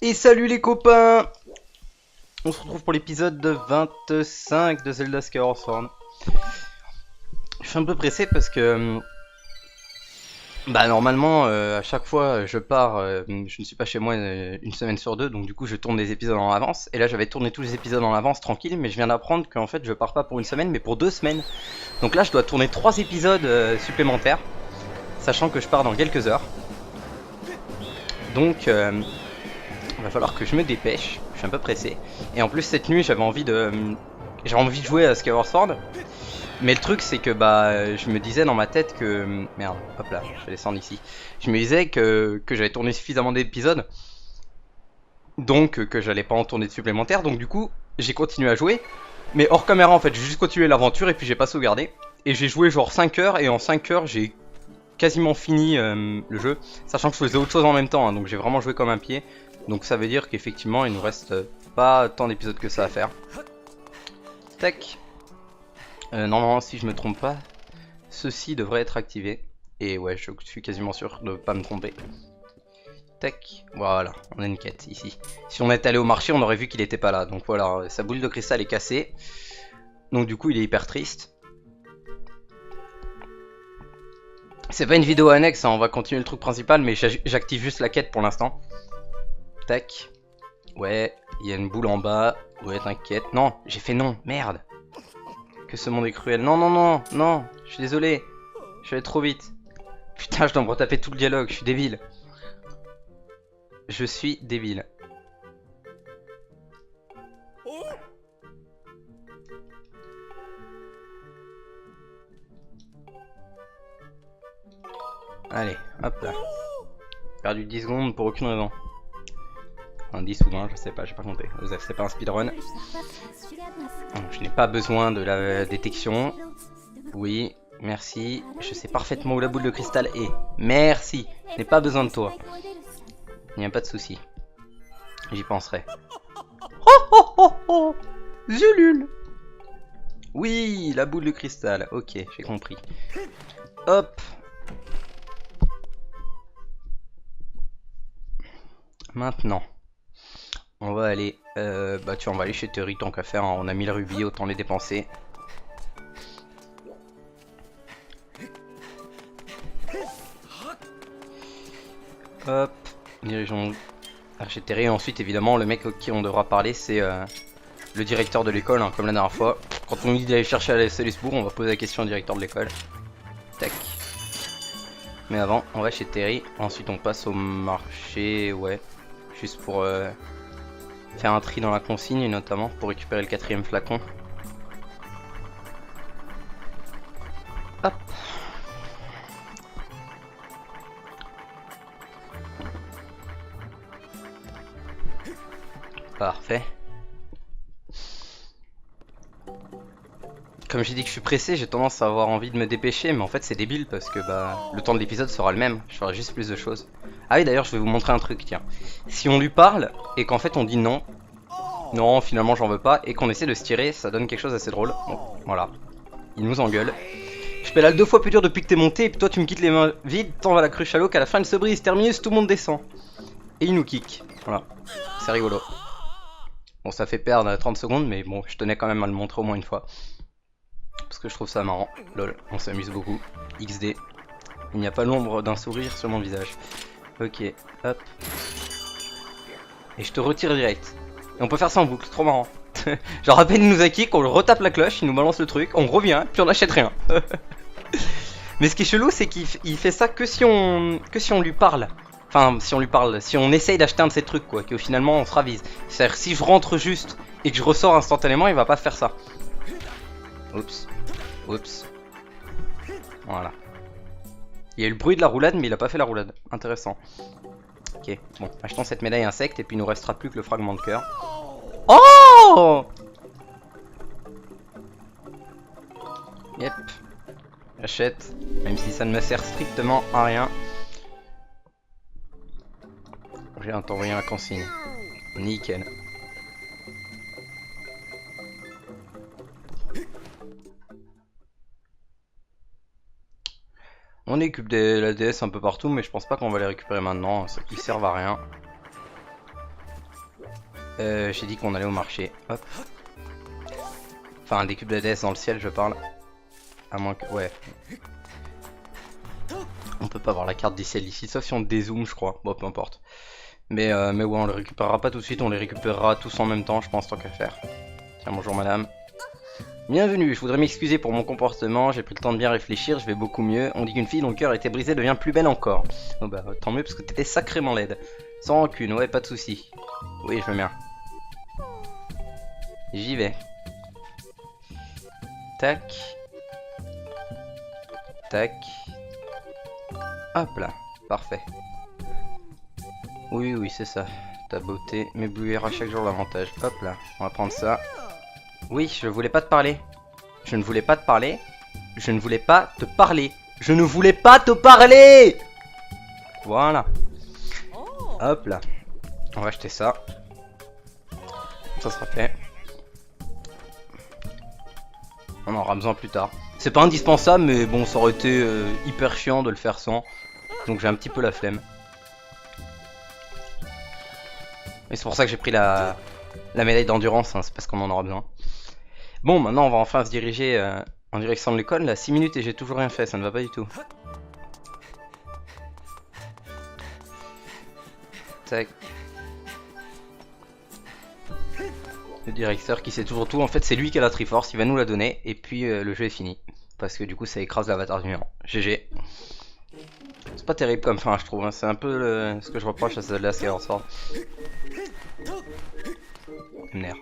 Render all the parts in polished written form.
Et salut les copains! On se retrouve pour l'épisode 25 de Zelda Skyward Sword. Je suis un peu pressé parce que normalement à chaque fois je pars, je ne suis pas chez moi une semaine sur deux, donc du coup je tourne des épisodes en avance. Et là j'avais tourné tous les épisodes en avance tranquille, mais je viens d'apprendre qu'en fait je pars pas pour une semaine mais pour 2 semaines. Donc là je dois tourner 3 épisodes supplémentaires, sachant que je pars dans quelques heures. Donc va falloir que je me dépêche, je suis un peu pressé. Et en plus cette nuit j'avais envie de jouer à Skyward Sword. Mais le truc c'est que je me disais dans ma tête que... Merde, hop là, je vais descendre ici. Je me disais que j'avais tourné suffisamment d'épisodes, donc que j'allais pas en tourner de supplémentaires. Donc du coup j'ai continué à jouer, mais hors caméra en fait. J'ai juste continué l'aventure et puis j'ai pas sauvegardé. Et j'ai joué genre 5 heures et en 5 heures j'ai quasiment fini le jeu. Sachant que je faisais autre chose en même temps, hein, donc j'ai vraiment joué comme un pied. Donc ça veut dire qu'effectivement il nous reste pas tant d'épisodes que ça à faire. Tac. Normalement si je me trompe pas, ceci devrait être activé. Et ouais, je suis quasiment sûr de pas me tromper. Tac, voilà, on a une quête ici. Si on était allé au marché, on aurait vu qu'il était pas là. Donc voilà, sa boule de cristal est cassée. Donc du coup il est hyper triste. C'est pas une vidéo annexe, hein, on va continuer le truc principal, mais j'active juste la quête pour l'instant. Tac. Ouais, il y a une boule en bas. Ouais, t'inquiète. Non, j'ai fait non, merde. Que ce monde est cruel. Non, non, non, non, je suis désolé. Je suis allé trop vite. Putain, je dois me retaper tout le dialogue, je suis débile. Je suis débile. Allez, hop là. Perdu 10 secondes pour aucune raison. Un 10 ou 20, je sais pas, j'ai pas compté. C'est pas un speedrun. Je n'ai pas besoin de la détection. Oui, merci. Je sais parfaitement où la boule de cristal est. Merci. Je n'ai pas besoin de toi. Il n'y a pas de souci. J'y penserai. Oh oh oh oh, Zulul. Oui, la boule de cristal. Ok, j'ai compris. Hop. Maintenant, on va aller, on va aller chez Terry tant qu'à faire. Hein. On a 1000 rubis, autant les dépenser. Hop, dirigeons chez Terry. Et ensuite, évidemment, le mec à qui on devra parler, c'est le directeur de l'école, hein, comme la dernière fois. Quand on nous dit d'aller chercher à Salisbourg, on va poser la question au directeur de l'école. Tac. Mais avant, on va chez Terry. Ensuite, on passe au marché, ouais. Juste pour faire un tri dans la consigne, notamment pour récupérer le 4ème flacon. Hop. Parfait. Comme j'ai dit que je suis pressé, j'ai tendance à avoir envie de me dépêcher, mais en fait c'est débile parce que le temps de l'épisode sera le même. Je ferai juste plus de choses. Ah oui, d'ailleurs je vais vous montrer un truc, tiens. Si on lui parle et qu'en fait on dit non, non finalement j'en veux pas, et qu'on essaie de se tirer, ça donne quelque chose d'assez drôle. Bon, voilà. Il nous engueule. Je pédale 2 fois plus dur depuis que t'es monté, et puis toi tu me quittes les mains vides, t'en vas la cruche à l'eau, qu'à la fin elle se brise. Terminus, tout le monde descend. Et il nous kick. Voilà. C'est rigolo. Bon, ça fait perdre 30 secondes, mais bon, je tenais quand même à le montrer au moins une fois. Parce que je trouve ça marrant. Lol, on s'amuse beaucoup. XD. Il n'y a pas l'ombre d'un sourire sur mon visage. Ok, hop. Et je te retire direct. Et on peut faire ça en boucle, trop marrant. Genre à peine il nous a kick, on le retape la cloche, il nous balance le truc, on revient, puis on achète rien. Mais ce qui est chelou, c'est qu'il fait ça que si on lui parle. Enfin, si on lui parle, si on essaye d'acheter un de ces trucs, quoi, que finalement on se ravise. C'est-à-dire si je rentre juste et que je ressors instantanément, il va pas faire ça. Oups. Oups. Voilà. Il y a eu le bruit de la roulade, mais il a pas fait la roulade. Intéressant. Ok, bon, achetons cette médaille insecte et puis il nous restera plus que le fragment de cœur. Oh! Yep. J'achète, même si ça ne me sert strictement à rien. J'ai envoyé la consigne. Nickel. On équipe la DS un peu partout, mais je pense pas qu'on va les récupérer maintenant. Ils servent à rien. J'ai dit qu'on allait au marché. Hop. Enfin, des cubes de DS dans le ciel, je parle. À moins que... Ouais. On peut pas voir la carte des ciels ici, sauf si on dézoome, je crois. Bon, peu importe. Mais ouais, on les récupérera pas tout de suite, on les récupérera tous en même temps, je pense, tant qu'à faire. Tiens, bonjour madame. Bienvenue, je voudrais m'excuser pour mon comportement, j'ai pris le temps de bien réfléchir, je vais beaucoup mieux. On dit qu'une fille dont le cœur a été brisé devient plus belle encore. Oh bah, tant mieux, parce que t'étais sacrément laide. Sans rancune, ouais, pas de soucis. Oui, je veux bien. J'y vais. Tac. Tac. Hop là, parfait. Oui, oui, c'est ça. Ta beauté m'éblouira chaque jour davantage. Hop là, on va prendre ça. Oui, je voulais pas te parler. Je ne voulais pas te parler. Je ne voulais pas te parler. Je ne voulais pas te parler. Voilà. Hop là. On va acheter ça. Ça sera fait. On en aura besoin plus tard. C'est pas indispensable, mais bon, ça aurait été hyper chiant de le faire sans. Donc j'ai un petit peu la flemme. Et c'est pour ça que j'ai pris la médaille d'endurance, hein, c'est parce qu'on en aura besoin. Bon, maintenant on va enfin se diriger en direction de l'école. Là, 6 minutes et j'ai toujours rien fait, ça ne va pas du tout. Tac. Le directeur qui sait toujours tout, en fait c'est lui qui a la Triforce, il va nous la donner et puis le jeu est fini. Parce que du coup ça écrase l'avatar du néant. GG. C'est pas terrible comme fin je trouve, hein. C'est un peu ce que je reproche à Zelda Skyward Sword. Nerf.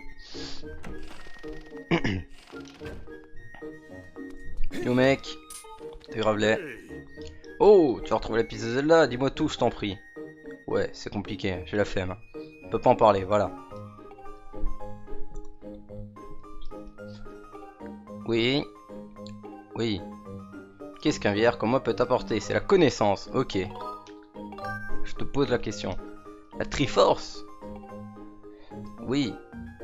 Yo mec, t'es gravelet. Oh, tu as retrouvé la piste de Zelda, dis-moi tout, je t'en prie. Ouais, c'est compliqué, j'ai la flemme. On peut pas en parler, voilà. Oui. Oui. Qu'est-ce qu'un vieillard comme moi peut t'apporter? C'est la connaissance, ok. Je te pose la question. La Triforce? Oui.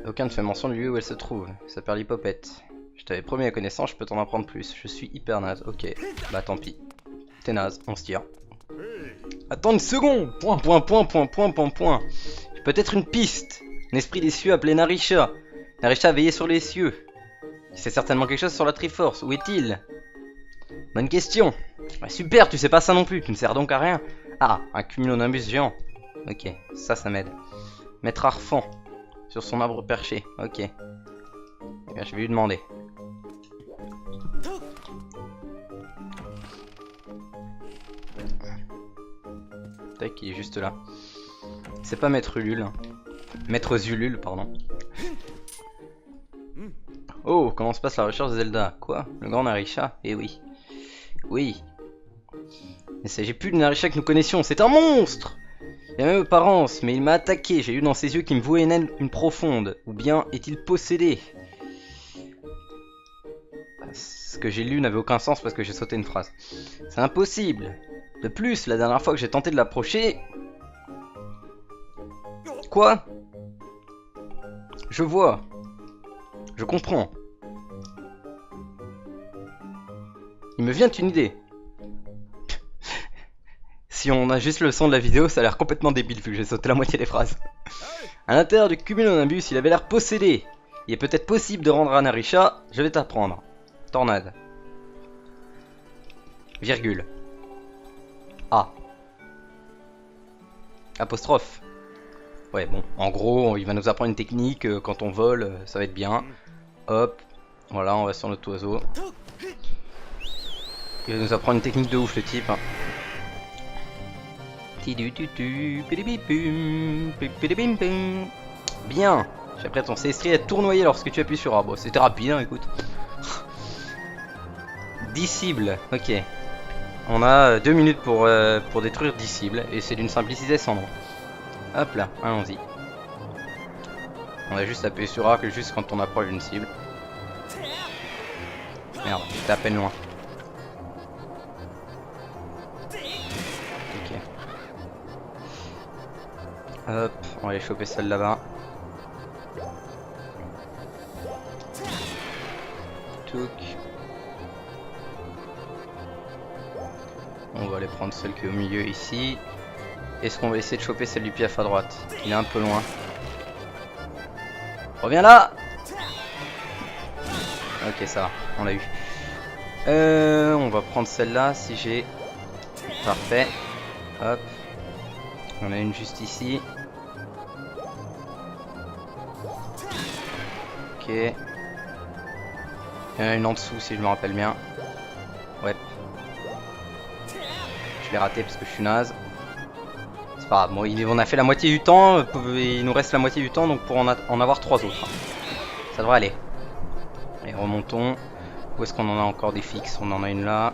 Aucun ne fait mention du lieu où elle se trouve. Ça perd l'hypopète. Je t'avais promis la connaissance, je peux t'en apprendre plus. Je suis hyper naze, ok. Bah tant pis. T'es naze, on se tire. Attends une seconde. Point. Peut-être une piste. Un esprit des cieux appelé Narisha. Narisha a veillé sur les cieux. Il sait certainement quelque chose sur la Triforce. Où est-il? Bonne question. Bah, super, tu sais pas ça non plus. Tu ne sers donc à rien. Ah, un cumulonimbus géant. Ok, ça m'aide. Maître Arfan. Sur son arbre perché. Ok. Eh bien, je vais lui demander. Tac, il est juste là. C'est pas Maître Ulule. Hein. Maître Zulul, pardon. Oh, comment se passe la recherche de Zelda? Quoi? Le grand Narisha? Eh oui. Oui. Il ne s'agit plus de Narisha que nous connaissions, c'est un monstre! Il a même apparence, mais il m'a attaqué. J'ai lu dans ses yeux qu'il me vouait une haine une profonde. Ou bien est-il possédé? Ce que j'ai lu n'avait aucun sens parce que j'ai sauté une phrase. C'est impossible. De plus, la dernière fois que j'ai tenté de l'approcher... Quoi? Je vois. Je comprends. Il me vient une idée. Si on a juste le son de la vidéo, ça a l'air complètement débile vu que j'ai sauté la moitié des phrases. À l'intérieur du cumulonimbus, il avait l'air possédé. Il est peut-être possible de rendre à Narisha. Je vais t'apprendre. Tornade. Virgule. A. Apostrophe. Ouais, bon, en gros, il va nous apprendre une technique. Quand on vole, ça va être bien. Hop. Voilà, on va sur notre oiseau. Il va nous apprendre une technique de ouf, le type. Bien. J'apprête ton cestri à tournoyer lorsque tu appuies sur A. Bon, c'était rapide, hein, écoute. 10 cibles, ok. On a 2 minutes pour détruire 10 cibles. Et c'est d'une simplicité sans nom. Hop là, allons-y. On a juste appuyé sur A que juste quand on approche d'une cible. Merde, j'étais à peine loin. Ok. Hop, on va aller choper celle là-bas. Touk. On va aller prendre celle qui est au milieu ici. Est-ce qu'on va essayer de choper celle du piaf à droite? Il est un peu loin. Reviens là. Ok, ça va, on l'a eu. On va prendre celle-là si j'ai... Parfait. Hop. On a une juste ici. Ok. Il y en a une en dessous si je me rappelle bien. Ouais. Je l'ai raté parce que je suis naze. C'est pas grave, bon, on a fait la moitié du temps, il nous reste la moitié du temps donc pour en avoir 3 autres. Ça devrait aller. Allez, remontons. Où est-ce qu'on en a encore des fixes? On en a une là.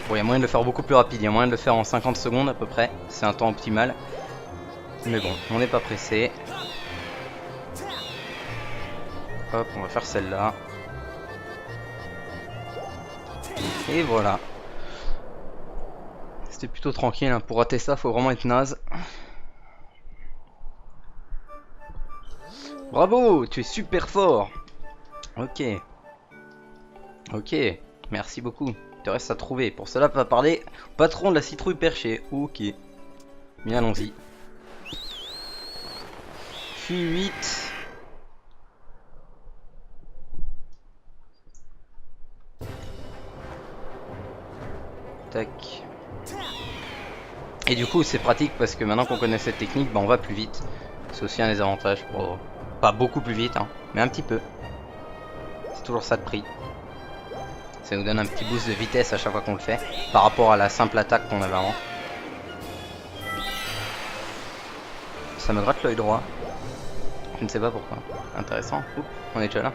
Bon, il y a moyen de le faire beaucoup plus rapide, il y a moyen de le faire en 50 secondes à peu près. C'est un temps optimal. Mais bon, on n'est pas pressé. Hop, on va faire celle-là. Et voilà. C'était plutôt tranquille, hein. Pour rater ça, faut vraiment être naze. Bravo, tu es super fort. Ok. Ok, merci beaucoup. Il te reste à trouver. Pour cela, va parler au patron de la citrouille perchée. Ok. Bien, allons-y. Q8. Tac. Et du coup, c'est pratique parce que maintenant qu'on connaît cette technique, bah, on va plus vite. C'est aussi un des avantages. Pour... Pas beaucoup plus vite, hein, mais un petit peu. C'est toujours ça de prix. Ça nous donne un petit boost de vitesse à chaque fois qu'on le fait, par rapport à la simple attaque qu'on avait avant. Ça me gratte l'œil droit. Je ne sais pas pourquoi. Intéressant. Oups, on est déjà là.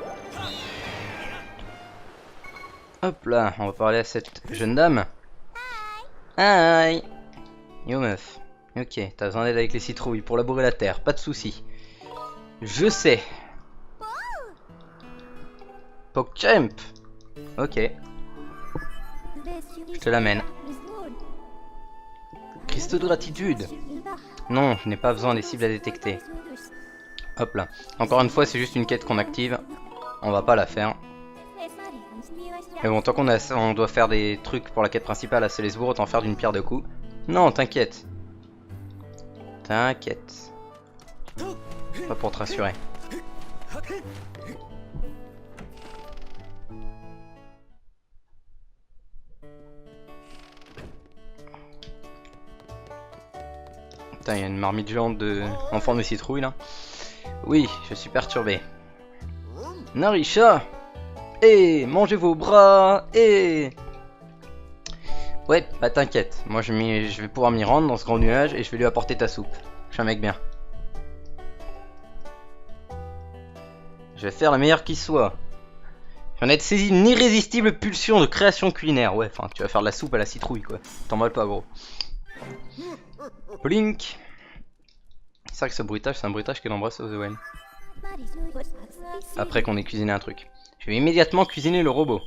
Hop là, on va parler à cette jeune dame. Hi. Yo meuf. Ok, t'as besoin d'aide avec les citrouilles pour labourer la terre, pas de soucis. Je sais. PogChamp. Ok. Je te l'amène. Cristaux de gratitude. Non, je n'ai pas besoin des cibles à détecter. Hop là. Encore une fois, c'est juste une quête qu'on active. On va pas la faire. Mais bon, tant on doit faire des trucs pour la quête principale à Célesbourg, autant faire d'une pierre deux coups. Non, t'inquiète. T'inquiète. Pas pour te rassurer. Putain, il y a une marmite géante en forme de citrouille là. Oui, je suis perturbé. Narisha. Eh, mangez vos bras. Eh. Ouais, bah t'inquiète. Moi je vais pouvoir m'y rendre dans ce grand nuage et je vais lui apporter ta soupe. Je suis un mec bien. Je vais faire la meilleure qui soit. J'en ai saisi une irrésistible pulsion de création culinaire. Ouais, enfin, tu vas faire de la soupe à la citrouille quoi. T'en mal pas gros. Blink. C'est vrai que ce bruitage, c'est un bruitage que l'embrasse aux Owen. Après qu'on ait cuisiné un truc. Je vais immédiatement cuisiner le robot.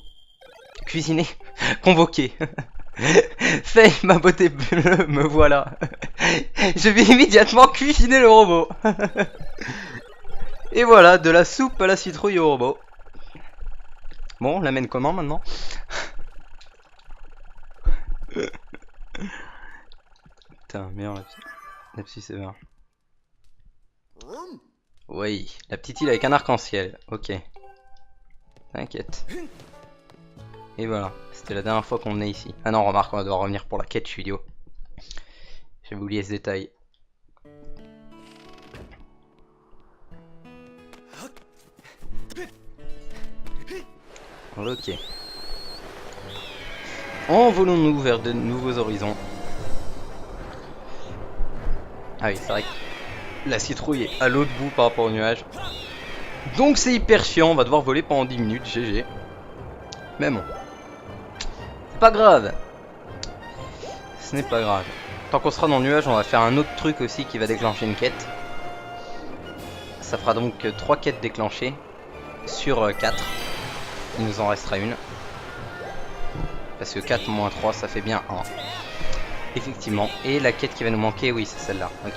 Cuisiner. Convoquer. Fais ma beauté bleue, me voilà. Je vais immédiatement cuisiner le robot. Et voilà, de la soupe à la citrouille au robot. Bon, on l'amène comment maintenant? Putain, merde, la psy sévère. Oui, la petite île avec un arc-en-ciel. Ok. T'inquiète. Et voilà, c'était la dernière fois qu'on venait ici. Ah non, remarque, on va devoir revenir pour la quête, je suis idiot. J'avais oublié ce détail. Ok. Envolons-nous vers de nouveaux horizons. Ah oui, c'est vrai que la citrouille est à l'autre bout par rapport au nuage. Donc c'est hyper chiant, on va devoir voler pendant 10 minutes, GG. Mais bon. C'est pas grave. Ce n'est pas grave. Tant qu'on sera dans le nuage, on va faire un autre truc aussi qui va déclencher une quête. Ça fera donc 3 quêtes déclenchées sur 4. Il nous en restera une. Parce que 4 moins 3, ça fait bien 1. Effectivement. Et la quête qui va nous manquer, oui, c'est celle-là. Ok.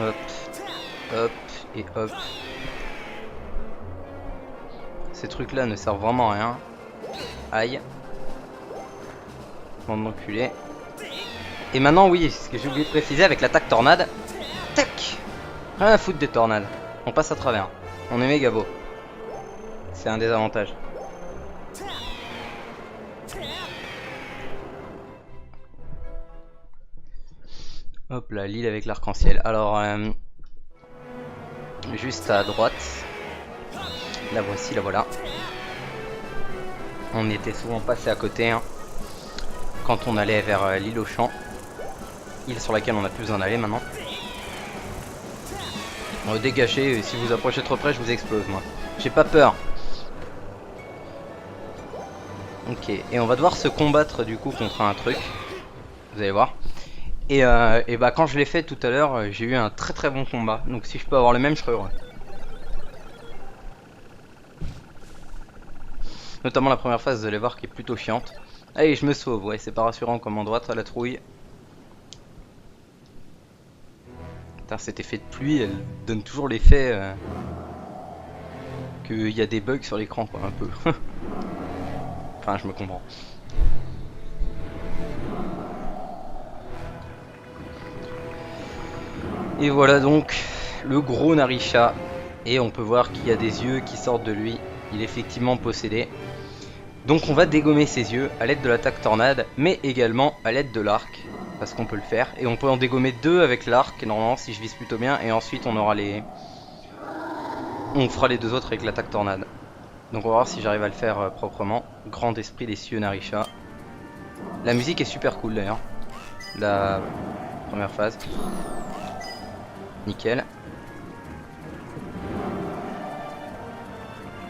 Hop. Hop. Et hop. Ces trucs là ne servent vraiment à rien. Aïe. Bande d'enculé. Et maintenant oui, ce que j'ai oublié de préciser avec l'attaque tornade. Tac. Rien à foutre des tornades. On passe à travers. On est méga beau. C'est un désavantage. Hop là, l'île avec l'arc-en-ciel. Alors, juste à droite. La voici, la voilà. On était souvent passé à côté hein, quand on allait vers l'île aux champs. Île sur laquelle on a plus besoin d'aller maintenant. On va dégager, si vous approchez trop près, je vous explose moi. J'ai pas peur. Ok, et on va devoir se combattre du coup contre un truc. Vous allez voir. Et bah quand je l'ai fait tout à l'heure, j'ai eu un très très bon combat. Donc si je peux avoir le même, je serais heureux. Notamment la première phase, vous allez voir, qui est plutôt chiante. Allez, je me sauve, ouais, c'est pas rassurant comme endroit à la trouille. Putain, cet effet de pluie, elle donne toujours l'effet qu'il y a des bugs sur l'écran, quoi, un peu. Enfin, je me comprends. Et voilà donc le gros Narisha. Et on peut voir qu'il y a des yeux qui sortent de lui. Il est effectivement possédé. Donc on va dégommer ses yeux à l'aide de l'attaque tornade, mais également à l'aide de l'arc. Parce qu'on peut le faire. Et on peut en dégommer 2 avec l'arc, normalement, si je vise plutôt bien. Et ensuite on aura les... On fera les 2 autres avec l'attaque tornade. Donc on va voir si j'arrive à le faire proprement. Grand esprit des cieux Narisha. La musique est super cool d'ailleurs. La première phase. Nickel.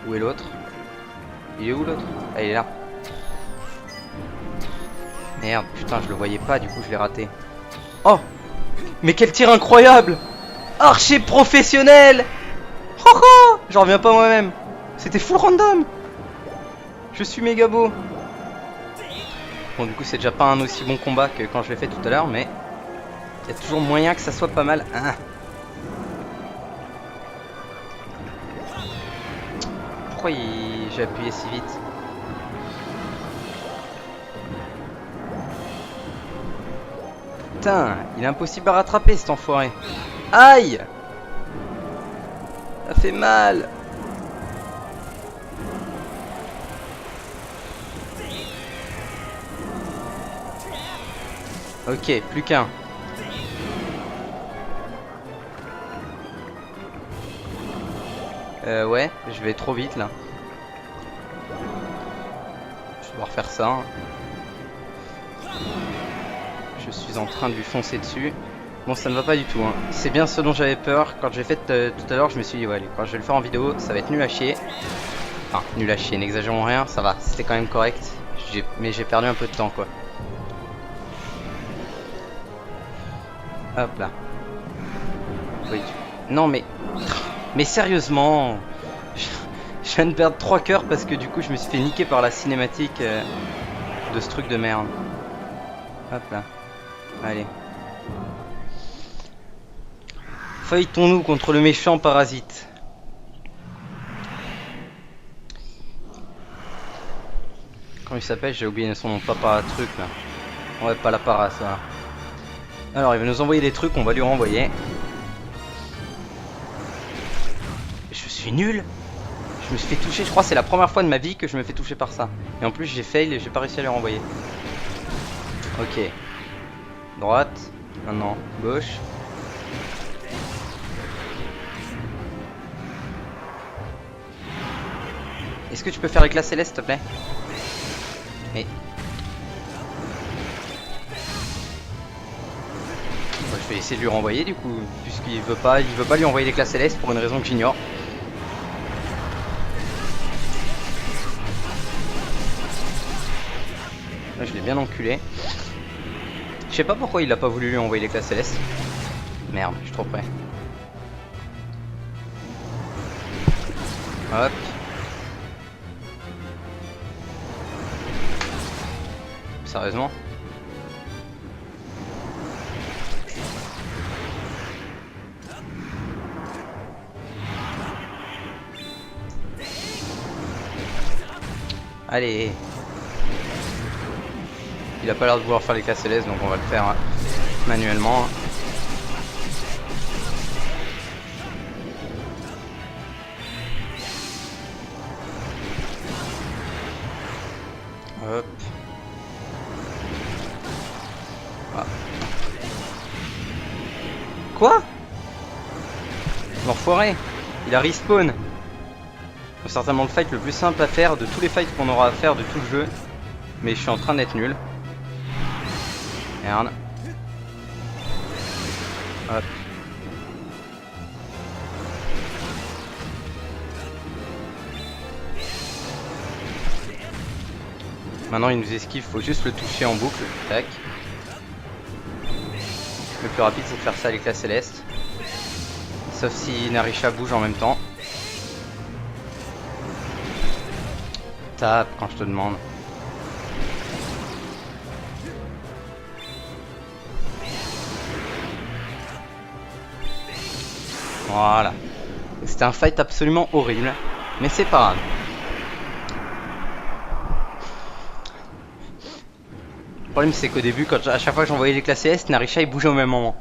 Où est l'autre? Il est où l'autre? Ah, il est là. Merde, putain, je le voyais pas, du coup je l'ai raté. Oh! Mais quel tir incroyable! Archer professionnel! Oh oh! J'en reviens pas moi-même. C'était full random. Je suis méga beau. Bon, du coup, c'est déjà pas un aussi bon combat que quand je l'ai fait tout à l'heure, mais il y a toujours moyen que ça soit pas mal. Ah. Pourquoi j'ai appuyé si vite? Putain, il est impossible à rattraper cet enfoiré. Aïe! Ça fait mal. Ok, plus qu'un. Ouais, je vais trop vite là. Je vais devoir faire ça. Je suis en train de lui foncer dessus. Bon, ça ne va pas du tout. Hein. C'est bien ce dont j'avais peur. Quand j'ai fait tout à l'heure, je me suis dit, ouais, allez, quand je vais le faire en vidéo, ça va être nul à chier. Enfin, nul à chier, n'exagérons rien, ça va. C'était quand même correct. Mais j'ai perdu un peu de temps, quoi. Hop là. Oui. Non, mais... Mais sérieusement, je viens de perdre 3 cœurs parce que du coup je me suis fait niquer par la cinématique de ce truc de merde. Hop là. Allez. Feuilletons-nous contre le méchant parasite. Comment il s'appelle? J'ai oublié son nom. Pas truc là. Ouais, pas la para ça. Alors il va nous envoyer des trucs, on va lui renvoyer. Je suis nul. Je me suis fait toucher, je crois que c'est la première fois de ma vie que je me fais toucher par ça. Et en plus j'ai fail et j'ai pas réussi à les renvoyer. Ok. Droite. Maintenant gauche. Est-ce que tu peux faire éclat céleste s'il te plaît? Et... je vais essayer de lui renvoyer du coup, puisqu'il veut pas lui envoyer l'éclat céleste pour une raison que j'ignore. Là je l'ai bien enculé. Je sais pas pourquoi il a pas voulu lui envoyer l'éclat céleste. Merde, je suis trop près. Hop. Sérieusement? Allez. Il a pas l'air de vouloir faire l'éclat céleste, donc on va le faire manuellement. Hop. Ah. Quoi? L'enfoiré. Il a respawn. C'est certainement le fight le plus simple à faire de tous les fights qu'on aura à faire de tout le jeu. Mais je suis en train d'être nul. Merde. Hop. Maintenant il nous esquive, faut juste le toucher en boucle. Tac. Le plus rapide c'est de faire ça avec la céleste. Sauf si Narisha bouge en même temps. Tape quand je te demande. Voilà. C'était un fight absolument horrible. Mais c'est pas grave. Le problème c'est qu'au début, à chaque fois que j'envoyais les classes S, Narisha il bougeait au même moment.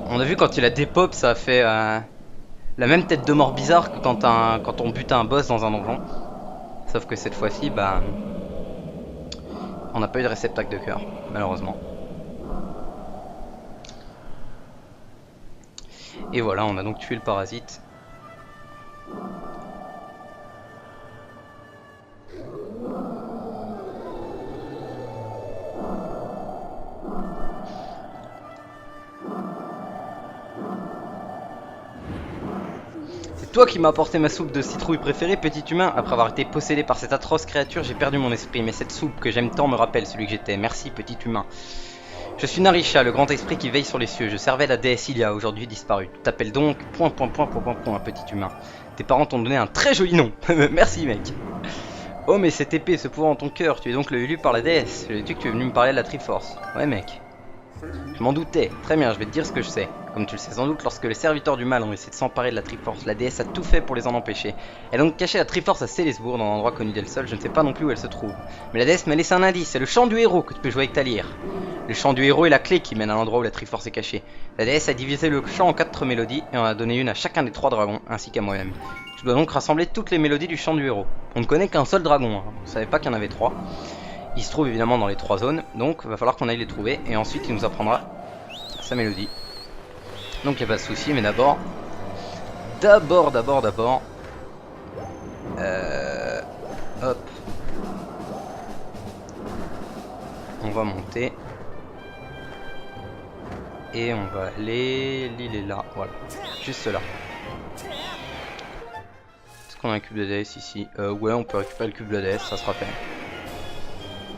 On a vu quand il a dépop, ça a fait la même tête de mort bizarre que quand on bute un boss dans un donjon. Sauf que cette fois-ci, bah, on n'a pas eu de réceptacle de cœur, malheureusement. Et voilà, on a donc tué le parasite. C'est toi qui m'as apporté ma soupe de citrouille préférée, petit humain. Après avoir été possédé par cette atroce créature, j'ai perdu mon esprit. Mais cette soupe que j'aime tant me rappelle celui que j'étais. Merci, petit humain. Je suis Narisha, le grand esprit qui veille sur les cieux. Je servais la déesse Ilia, aujourd'hui disparue. Tu t'appelles donc ... petit humain. Tes parents t'ont donné un très joli nom. Merci, mec. Oh, mais cette épée, ce pouvoir en ton cœur, tu es donc le élu par la déesse. Je dis que tu es venu me parler de la Triforce. Ouais, mec. Je m'en doutais. Très bien, je vais te dire ce que je sais. Comme tu le sais sans doute, lorsque les serviteurs du mal ont essayé de s'emparer de la Triforce, la déesse a tout fait pour les en empêcher. Elle a donc caché la Triforce à Célesbourg, dans un endroit connu d'elle seule. Je ne sais pas non plus où elle se trouve. Mais la déesse m'a laissé un indice, c'est le chant du héros que tu peux jouer avec ta lyre. Le chant du héros est la clé qui mène à l'endroit où la Triforce est cachée. La déesse a divisé le chant en 4 mélodies et en a donné une à chacun des 3 dragons, ainsi qu'à moi-même. Tu dois donc rassembler toutes les mélodies du chant du héros. On ne connaît qu'un seul dragon, hein. On ne savait pas qu'il y en avait 3. Il se trouve évidemment dans les 3 zones, donc il va falloir qu'on aille les trouver et ensuite il nous apprendra sa mélodie. Donc il n'y a pas de souci, mais d'abord, hop, on va monter et on va aller, l'île est là, voilà, juste là. Est-ce qu'on a un cube de déesse ici? Ouais, on peut récupérer le cube de déesse, ça sera fait.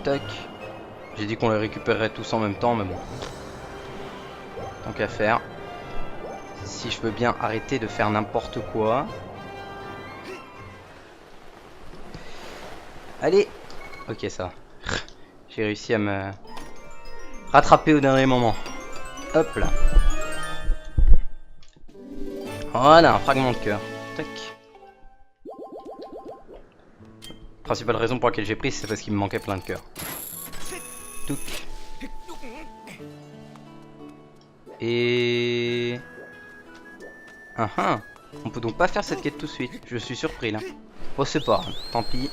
Tac. J'ai dit qu'on les récupérerait tous en même temps, mais bon. Tant qu'à faire. Si je veux bien arrêter de faire n'importe quoi. Allez. Ok, ça. J'ai réussi à me rattraper au dernier moment. Hop là. Voilà, un fragment de cœur. Tac. Principale raison pour laquelle j'ai pris, c'est parce qu'il me manquait plein de cœurs. Touc. Et... on peut donc pas faire cette quête tout de suite. Je suis surpris là. Oh, c'est pas grave, tant pis.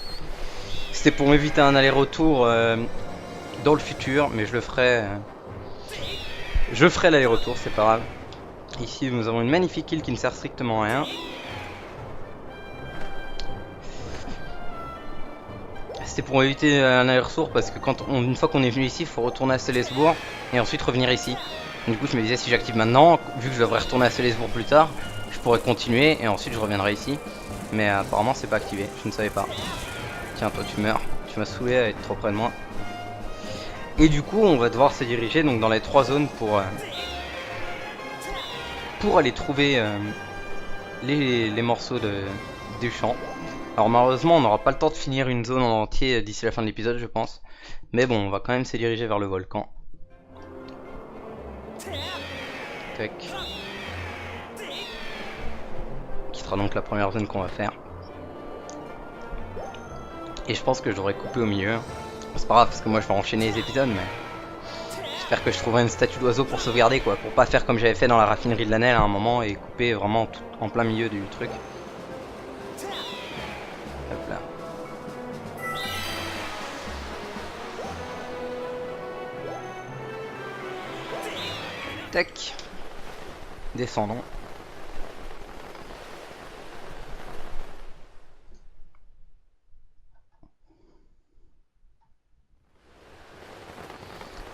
C'était pour m'éviter un aller-retour dans le futur, mais je le ferai. Je ferai l'aller-retour, c'est pas grave. Ici, nous avons une magnifique île qui ne sert strictement à rien. C'était pour éviter un aller-retour parce que une fois qu'on est venu ici, il faut retourner à Célesbourg et ensuite revenir ici. Du coup, je me disais, si j'active maintenant, vu que je devrais retourner à Célesbourg plus tard, je pourrais continuer et ensuite je reviendrai ici. Mais apparemment, c'est pas activé, je ne savais pas. Tiens, toi, tu meurs. Tu m'as saoulé à être trop près de moi. Et du coup, on va devoir se diriger donc dans les 3 zones pour aller trouver les morceaux du champ. Alors malheureusement, on n'aura pas le temps de finir une zone en entier d'ici la fin de l'épisode, je pense. Mais bon, on va quand même se diriger vers le volcan. Tac. Qui sera donc la première zone qu'on va faire. Et je pense que je devrais couper au milieu. C'est pas grave parce que moi je vais enchaîner les épisodes, mais j'espère que je trouverai une statue d'oiseau pour sauvegarder quoi. Pour pas faire comme j'avais fait dans la raffinerie de l'Anel à un moment et couper vraiment tout en plein milieu du truc. Hop là. Tac. Descendons.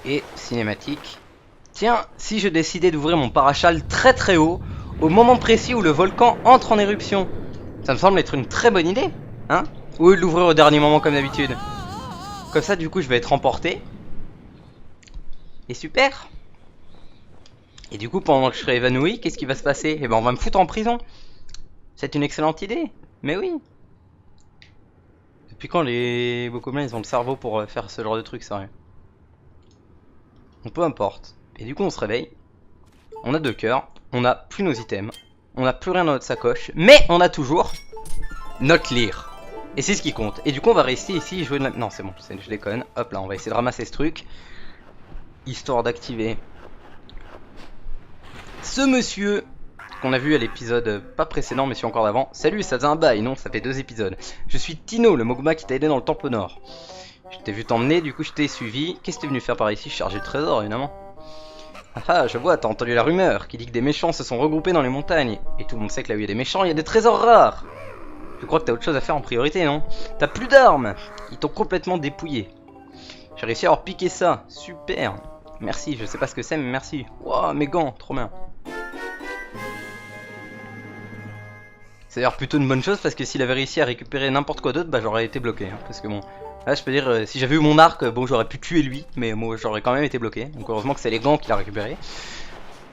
Et cinématique. Tiens, si je décidais d'ouvrir mon parachal très très haut, au moment précis où le volcan entre en éruption, ça me semble être une très bonne idée, hein? Ou de l'ouvrir au dernier moment comme d'habitude. Comme ça, du coup, je vais être emporté. Et super. Et du coup, pendant que je serai évanoui, qu'est-ce qui va se passer? Eh ben, on va me foutre en prison. C'est une excellente idée. Mais oui. Depuis quand les Bokoblins, ils ont le cerveau pour faire ce genre de truc, sérieux? Donc peu importe. Et du coup on se réveille. On a 2 cœurs. On n'a plus nos items. On n'a plus rien dans notre sacoche. Mais on a toujours notre lyre. Et c'est ce qui compte. Et du coup on va rester ici et jouer de la... Non c'est bon, je déconne. Hop là, on va essayer de ramasser ce truc. Histoire d'activer ce monsieur qu'on a vu à l'épisode pas précédent mais celui encore d'avant. Salut, ça faisait un bail, non? Ça fait 2 épisodes. Je suis Tino, le Mogma qui t'a aidé dans le temple nord. Je t'ai vu t'emmener, du coup je t'ai suivi. Qu'est-ce que t'es venu faire par ici? Charger le trésor, évidemment. Ah, je vois, t'as entendu la rumeur qui dit que des méchants se sont regroupés dans les montagnes. Et tout le monde sait que là où il y a des méchants, il y a des trésors rares. Je crois que t'as autre chose à faire en priorité, non? T'as plus d'armes. Ils t'ont complètement dépouillé. J'ai réussi à leur piquer ça. Super. Merci, je sais pas ce que c'est, mais merci. Wow, mes gants, trop bien. C'est d'ailleurs plutôt une bonne chose parce que s'il avait réussi à récupérer n'importe quoi d'autre, bah j'aurais été bloqué. Hein, parce que bon... Là je peux dire, si j'avais eu mon arc, bon j'aurais pu tuer lui, mais moi j'aurais quand même été bloqué. Donc heureusement que c'est les gants qu'il a récupéré.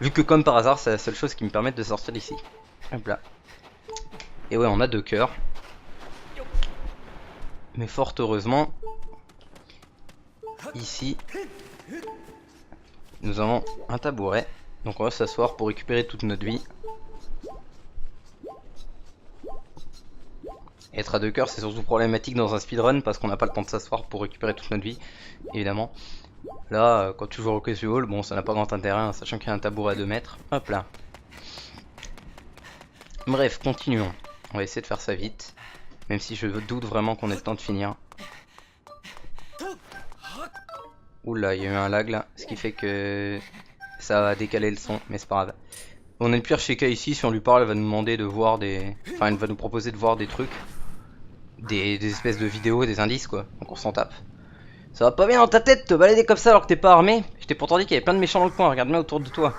Vu que comme par hasard c'est la seule chose qui me permet de sortir d'ici. Hop là. Et ouais on a 2 cœurs. Mais fort heureusement, ici, nous avons un tabouret. Donc on va s'asseoir pour récupérer toute notre vie. Être à 2 cœurs c'est surtout problématique dans un speedrun parce qu'on n'a pas le temps de s'asseoir pour récupérer toute notre vie, évidemment. Là, quand tu joues au casual, bon ça n'a pas grand intérêt, hein, sachant qu'il y a un tabouret à 2 mètres. Hop là. Bref, continuons. On va essayer de faire ça vite, même si je doute vraiment qu'on ait le temps de finir. Oula, il y a eu un lag là, ce qui fait que ça a décalé le son, mais c'est pas grave. On a une pierre Sheikah ici, si on lui parle, elle va nous demander de voir des... Enfin, elle va nous proposer de voir des trucs. Des espèces de vidéos, des indices quoi, donc on s'en tape. Ça va pas bien dans ta tête te balader comme ça alors que t'es pas armé? Je t'ai pourtant dit qu'il y avait plein de méchants dans le coin, regarde bien autour de toi.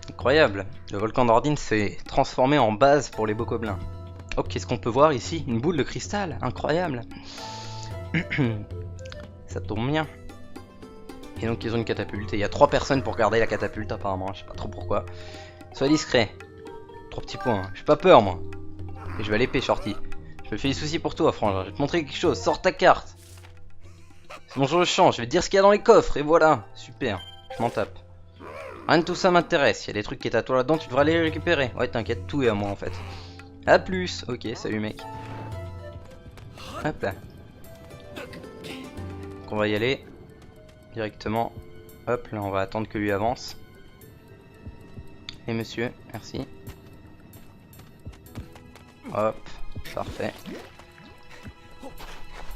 Incroyable, le volcan d'Ordine s'est transformé en base pour les Bokoblins. Oh, qu'est-ce qu'on peut voir ici? Une boule de cristal, incroyable. Ça tombe bien. Et donc ils ont une catapulte, et il y a 3 personnes pour garder la catapulte apparemment, je sais pas trop pourquoi. Sois discret. 3 petits points, j'ai pas peur moi. Et je vais à l'épée, Shorty. Je me fais des soucis pour toi, frangin. Je vais te montrer quelque chose. Sors ta carte. C'est mon jour de chance. Je vais te dire ce qu'il y a dans les coffres. Et voilà. Super. Je m'en tape. Rien de tout ça m'intéresse. Il y a des trucs qui est à toi là-dedans. Tu devras aller les récupérer. Ouais, t'inquiète. Tout est à moi en fait. A plus. Ok, salut mec. Hop là. Donc on va y aller. Directement. Hop là, on va attendre que lui avance. Et monsieur, merci. Hop, parfait.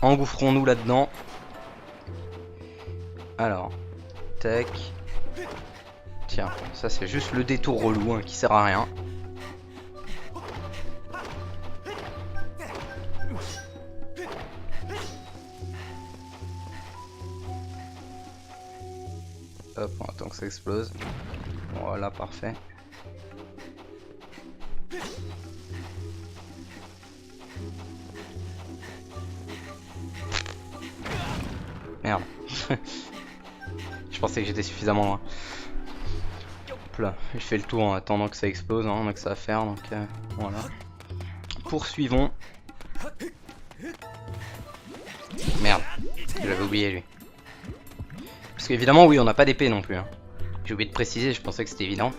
Engouffrons-nous là-dedans. Alors, tac. Tiens, ça c'est juste le détour relou hein, qui sert à rien. Hop, on attend que ça explose. Voilà, parfait. Merde. Je pensais que j'étais suffisamment loin. Hop là, je fais le tour en attendant que ça explose, hein, on a que ça à faire, donc voilà. Poursuivons. Merde, j'avais oublié lui. Parce qu'évidemment, oui, on n'a pas d'épée non plus. Hein. J'ai oublié de préciser, je pensais que c'était évident.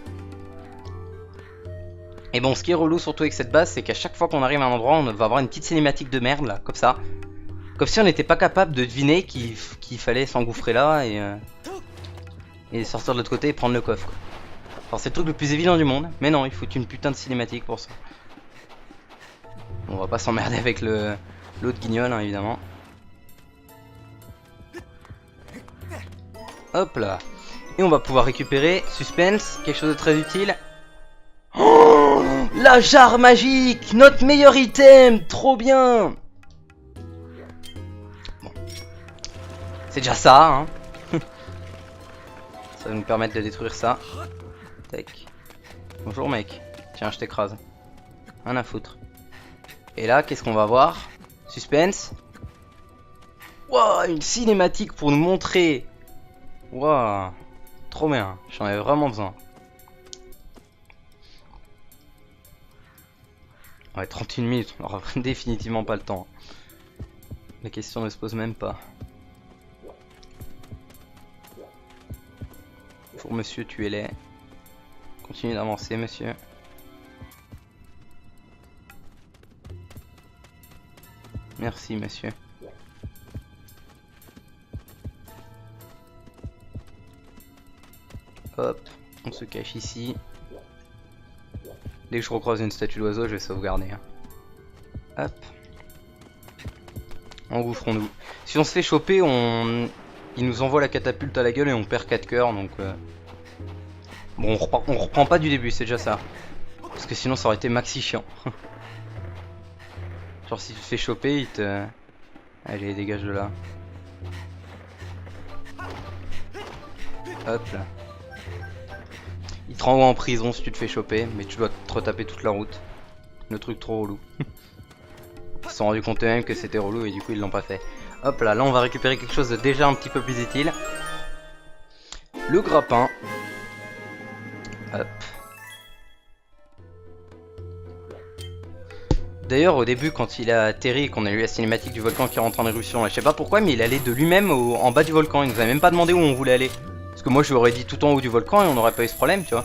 Et bon, ce qui est relou surtout avec cette base, c'est qu'à chaque fois qu'on arrive à un endroit, on va avoir une petite cinématique de merde là, comme ça. Comme si on n'était pas capable de deviner qu'il fallait s'engouffrer là et sortir de l'autre côté et prendre le coffre, quoi. Alors c'est le truc le plus évident du monde, mais non, il faut une putain de cinématique pour ça. On va pas s'emmerder avec l'autre guignol, hein, évidemment. Hop là. Et on va pouvoir récupérer, suspense, quelque chose de très utile. Oh, la jarre magique, notre meilleur item, trop bien. Bon. C'est déjà ça, hein. Ça va nous permettre de détruire ça. Tac. Bonjour mec. Tiens, je t'écrase. Rien à foutre. Et là, qu'est-ce qu'on va voir? Suspense. Wow, une cinématique pour nous montrer. Wow, trop bien. J'en avais vraiment besoin. Ouais, 31 minutes. On aura définitivement pas le temps. La question ne se pose même pas. Pour monsieur, tu es laid. Continue d'avancer, monsieur. Merci, monsieur. Hop, on se cache ici. Dès que je recroise une statue d'oiseau, je vais sauvegarder. Hein. Hop. Engouffrons-nous. Si on se fait choper, il nous envoie la catapulte à la gueule et on perd 4 cœurs, donc... Bon, on reprend pas du début, c'est déjà ça. Parce que sinon ça aurait été maxi chiant. Genre si tu te fais choper, il te... Allez, dégage de là. Hop là. Il te renvoie en prison si tu te fais choper, mais tu dois te retaper toute la route. Le truc trop relou. Ils se sont rendus compte eux-mêmes que c'était relou et du coup ils l'ont pas fait. Hop là, là on va récupérer quelque chose de déjà un petit peu plus utile. Le grappin. Hop. D'ailleurs au début quand il a atterri et qu'on a eu la cinématique du volcan qui rentre en éruption, je sais pas pourquoi mais il allait de lui-même en bas du volcan, il nous avait même pas demandé où on voulait aller. Parce que moi je lui aurais dit tout en haut du volcan et on n'aurait pas eu ce problème, tu vois.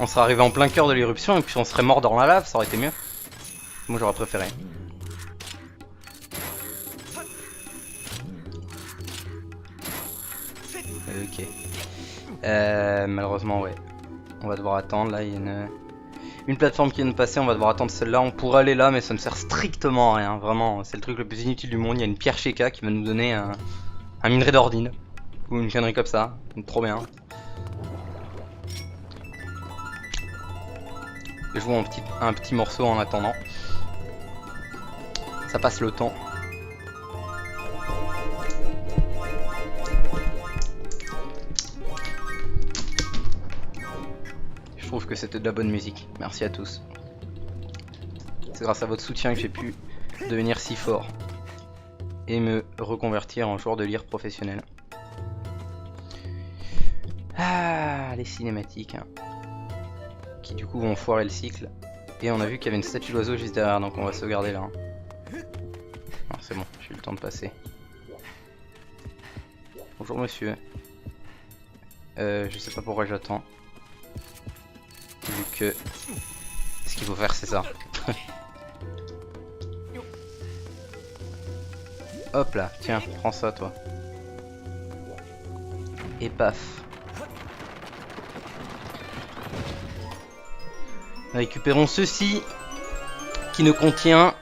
On serait arrivé en plein cœur de l'éruption et puis on serait mort dans la lave, ça aurait été mieux. Moi j'aurais préféré. Ok. Malheureusement ouais. On va devoir attendre, là il y a une plateforme qui vient de passer, on va devoir attendre celle-là. On pourrait aller là mais ça ne sert strictement à rien, vraiment. C'est le truc le plus inutile du monde, il y a une pierre Sheikah qui va nous donner un minerai d'ordine. Ou une connerie comme ça, trop bien. Je joue un petit morceau en attendant. Ça passe le temps. Je trouve que c'était de la bonne musique. Merci à tous. C'est grâce à votre soutien que j'ai pu devenir si fort. Et me reconvertir en joueur de lyre professionnel. Ah, les cinématiques. Hein. Qui du coup vont foirer le cycle. Et on a vu qu'il y avait une statue d'oiseau juste derrière, donc on va sauvegarder là. Hein. C'est bon, j'ai eu le temps de passer. Bonjour monsieur. Je sais pas pourquoi j'attends. Vu que ce qu'il faut faire c'est ça. Hop là, tiens, prends ça toi. Et paf. Récupérons ceci qui ne contient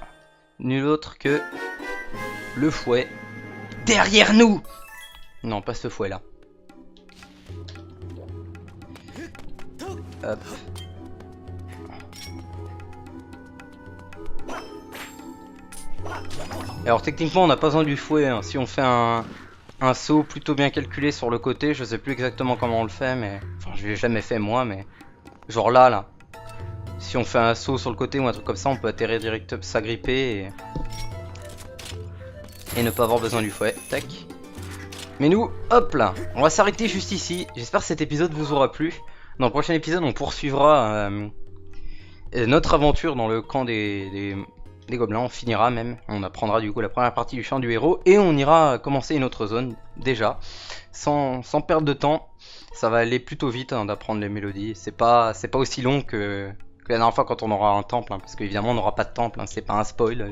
nul autre que le fouet derrière nous. Non, pas ce fouet là. Hop. Alors techniquement on n'a pas besoin du fouet hein. Si on fait un saut plutôt bien calculé sur le côté, je sais plus exactement comment on le fait mais... Enfin je l'ai jamais fait moi mais... Genre là. Si on fait un saut sur le côté ou un truc comme ça, on peut atterrir direct, s'agripper et ne pas avoir besoin du fouet. Tac. Mais nous, hop là, on va s'arrêter juste ici. J'espère que cet épisode vous aura plu. Dans le prochain épisode, on poursuivra notre aventure dans le camp des gobelins. On finira même. On apprendra du coup la première partie du chant du héros et on ira commencer une autre zone déjà, sans perdre de temps. Ça va aller plutôt vite hein, d'apprendre les mélodies. C'est pas aussi long que la dernière fois quand on aura un temple, hein, parce qu'évidemment on n'aura pas de temple, hein, c'est pas un spoil.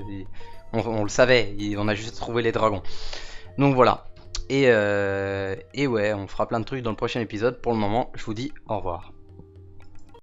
On le savait, on a juste trouvé les dragons. Donc voilà. Et ouais, on fera plein de trucs dans le prochain épisode. Pour le moment, je vous dis au revoir.